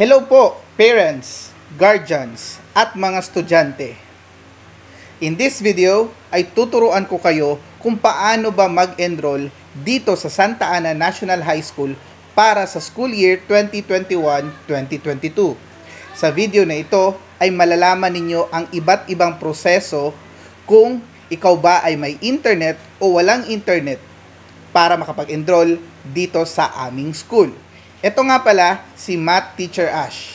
Hello po, parents, guardians, at mga estudyante. In this video ay tuturuan ko kayo kung paano ba mag-enroll dito sa Santa Ana National High School para sa school year 2021-2022. Sa video na ito ay malalaman ninyo ang iba't ibang proseso kung ikaw ba ay may internet o walang internet para makapag-enroll dito sa aming school. Ito nga pala si Math Teacher Ash,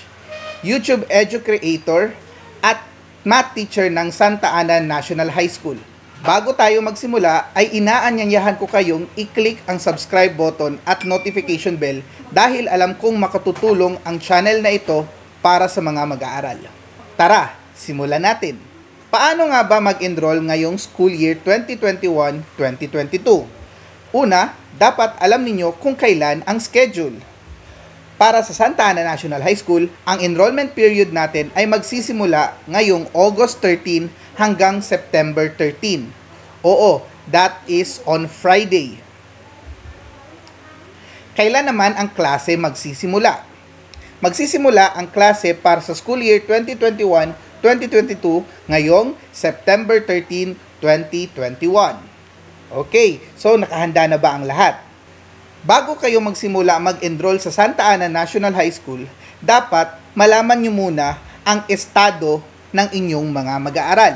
YouTube Edu Creator at Math Teacher ng Santa Ana National High School. Bago tayo magsimula ay inaanyayahan ko kayong i-click ang subscribe button at notification bell dahil alam kong makatutulong ang channel na ito para sa mga mag-aaral. Tara, simulan natin! Paano nga ba mag-enroll ngayong school year 2021-2022? Una, dapat alam ninyo kung kailan ang schedule. Para sa Santa Ana National High School, ang enrollment period natin ay magsisimula ngayong August 13 hanggang September 13. Oo, that is on Friday. Kailan naman ang klase magsisimula? Magsisimula ang klase para sa school year 2021-2022 ngayong September 13, 2021. Okay, so nakahanda na ba ang lahat? Bago kayo magsimula mag-enroll sa Santa Ana National High School, dapat malaman nyo muna ang estado ng inyong mga mag-aaral.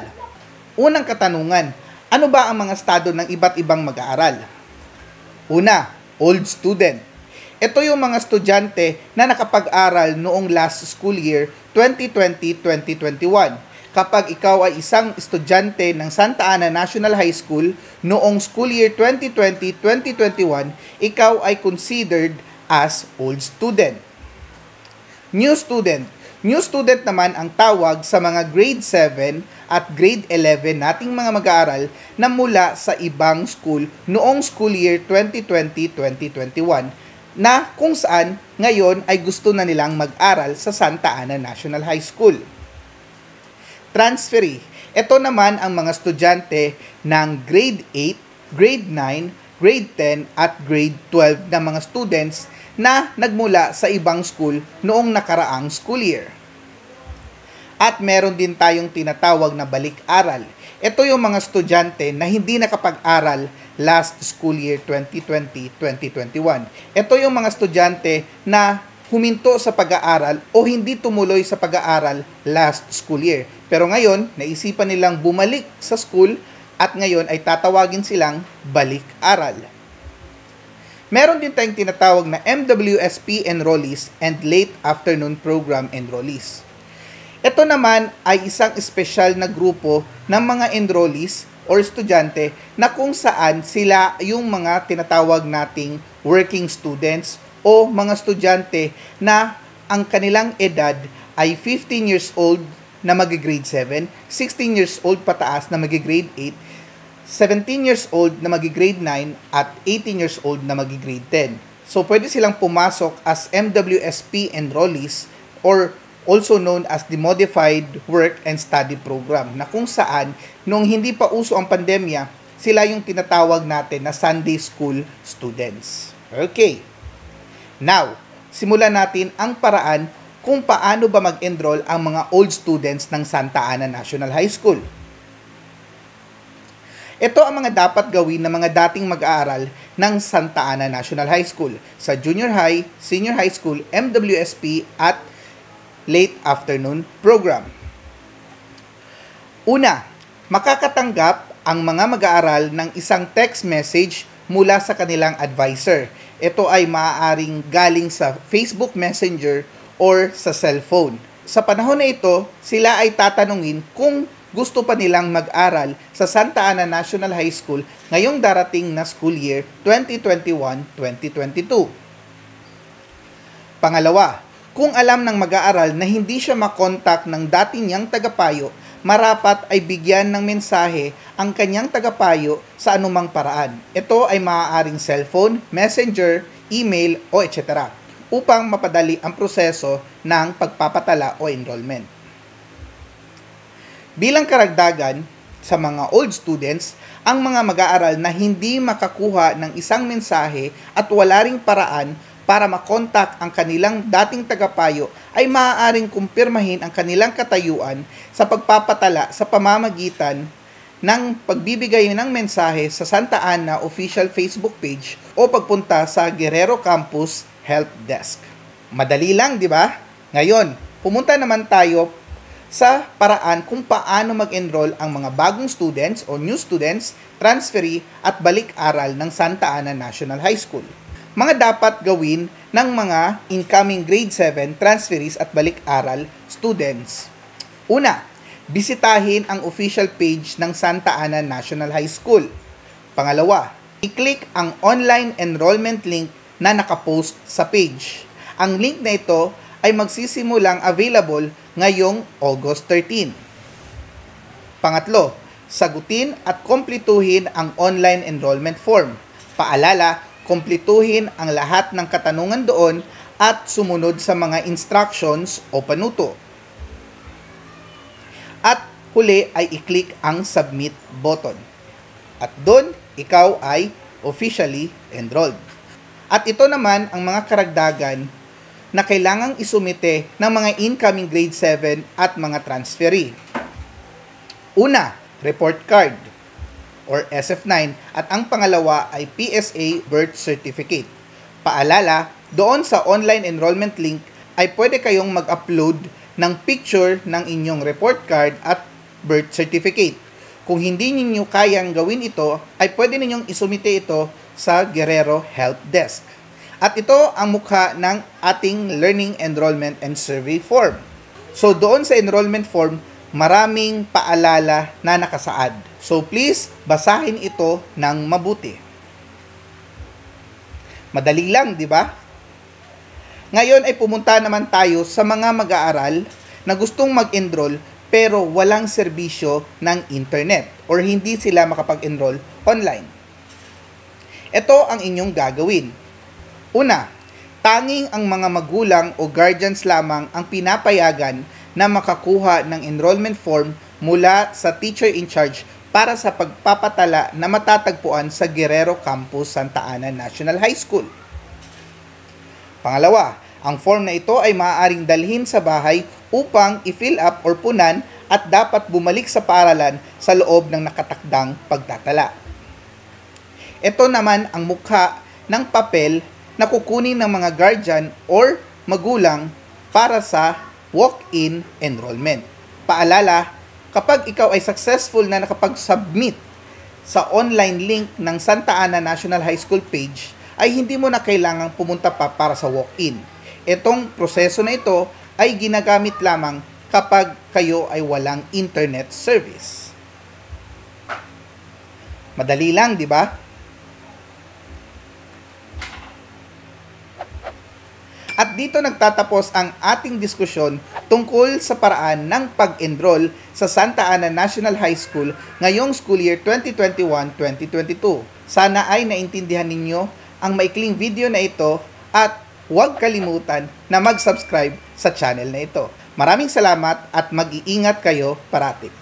Unang katanungan, ano ba ang mga estado ng iba't ibang mag-aaral? Una, old student. Ito yung mga estudyante na nakapag-aral noong last school year 2020-2021. Kapag ikaw ay isang estudyante ng Santa Ana National High School noong school year 2020-2021, ikaw ay considered as old student. New student. New student naman ang tawag sa mga grade 7 at grade 11 nating mga mag-aaral na mula sa ibang school noong school year 2020-2021 na kung saan ngayon ay gusto na nilang mag-aral sa Santa Ana National High School. Transferee. Ito naman ang mga estudyante ng grade 8, grade 9, grade 10 at grade 12 na mga students na nagmula sa ibang school noong nakaraang school year. At meron din tayong tinatawag na balik-aral. Ito yung mga estudyante na hindi nakapag-aral last school year 2020-2021. Ito yung mga estudyante na huminto sa pag-aaral o hindi tumuloy sa pag-aaral last school year. Pero ngayon, naisipan nilang bumalik sa school at ngayon ay tatawagin silang balik-aral. Meron din tayong tinatawag na MWSP enrollees and late afternoon program enrollees. Ito naman ay isang espesyal na grupo ng mga enrollees or estudyante na kung saan sila yung mga tinatawag nating working students o mga estudyante na ang kanilang edad ay 15 years old na magi-grade 7, 16 years old pataas na magi-grade 8, 17 years old na magi-grade 9, at 18 years old na magi-grade 10. So, pwede silang pumasok as MWSP enrollees or also known as the Modified Work and Study Program na kung saan, nung hindi pa uso ang pandemya, sila yung tinatawag natin na Sunday School students. Okay. Now, simulan natin ang paraan kung paano ba mag-enroll ang mga old students ng Santa Ana National High School. Ito ang mga dapat gawin ng mga dating mag-aaral ng Santa Ana National High School sa junior high, senior high school, MWSP at late afternoon program. Una, makakatanggap ang mga mag-aaral ng isang text message mula sa kanilang advisor. Ito ay maaaring galing sa Facebook Messenger or sa cellphone. Sa panahon na ito, sila ay tatanungin kung gusto pa nilang mag-aral sa Santa Ana National High School ngayong darating na school year 2021-2022. Pangalawa, kung alam ng mag-aaral na hindi siya makontak ng dating niyang tagapayo, marapat ay bigyan ng mensahe ang kanyang tagapayo sa anumang paraan. Ito ay maaaring cellphone, messenger, email o etc. upang mapadali ang proseso ng pagpapatala o enrollment. Bilang karagdagan sa mga old students, ang mga mag-aaral na hindi makakuha ng isang mensahe at wala ring paraan para makontak ang kanilang dating tagapayo ay maaaring kumpirmahin ang kanilang katayuan sa pagpapatala sa pamamagitan ng pagbibigay ng mensahe sa Santa Ana official Facebook page o pagpunta sa Guerrero Campus Help Desk. Madali lang, di ba? Ngayon, pumunta naman tayo sa paraan kung paano mag-enroll ang mga bagong students o new students, transferee at balik-aral ng Santa Ana National High School. Mga dapat gawin ng mga incoming grade 7 transferees at balik-aral students. Una, bisitahin ang official page ng Santa Ana National High School. Pangalawa, i-click ang online enrollment link na nakapost sa page. Ang link na ito ay magsisimulang available ngayong August 13. Pangatlo, sagutin at kumpletuhin ang online enrollment form. Paalala, kumpletuhin ang lahat ng katanungan doon at sumunod sa mga instructions o panuto. At huli ay i-click ang submit button. At doon, ikaw ay officially enrolled. At ito naman ang mga karagdagan na kailangang isumite ng mga incoming grade 7 at mga transferee. Una, report card or SF9 at ang pangalawa ay PSA birth certificate. Paalala, doon sa online enrollment link ay pwede kayong mag-upload ng picture ng inyong report card at birth certificate. Kung hindi ninyo kayang gawin ito, ay pwede ninyong isumite ito sa Guerrero Help Desk. At ito ang mukha ng ating Learning Enrollment and Survey Form. So doon sa enrollment form, maraming paalala na nakasaad. So please, basahin ito ng mabuti. Madali lang, di ba? Ngayon ay pumunta naman tayo sa mga mag-aaral na gustong mag-enroll pero walang serbisyo ng internet or hindi sila makapag-enroll online. Ito ang inyong gagawin. Una, tanging ang mga magulang o guardians lamang ang pinapayagan na makakuha ng enrollment form mula sa teacher in charge para sa pagpapatala na matatagpuan sa Guerrero Campus Santa Ana National High School. Pangalawa, ang form na ito ay maaaring dalhin sa bahay upang i-fill up or punan at dapat bumalik sa paaralan sa loob ng nakatakdang pagtatala. Ito naman ang mukha ng papel na kukunin ng mga guardian or magulang para sa walk-in enrollment. Paalala, kapag ikaw ay successful na nakapag-submit sa online link ng Santa Ana National High School page, ay hindi mo na kailangang pumunta pa para sa walk-in. Itong proseso na ito ay ginagamit lamang kapag kayo ay walang internet service. Madali lang, di ba? At dito nagtatapos ang ating diskusyon tungkol sa paraan ng pag-enroll sa Santa Ana National High School ngayong school year 2021-2022. Sana ay naintindihan ninyo ang maikling video na ito at huwag kalimutan na mag-subscribe sa channel na ito. Maraming salamat at mag-iingat kayo parati.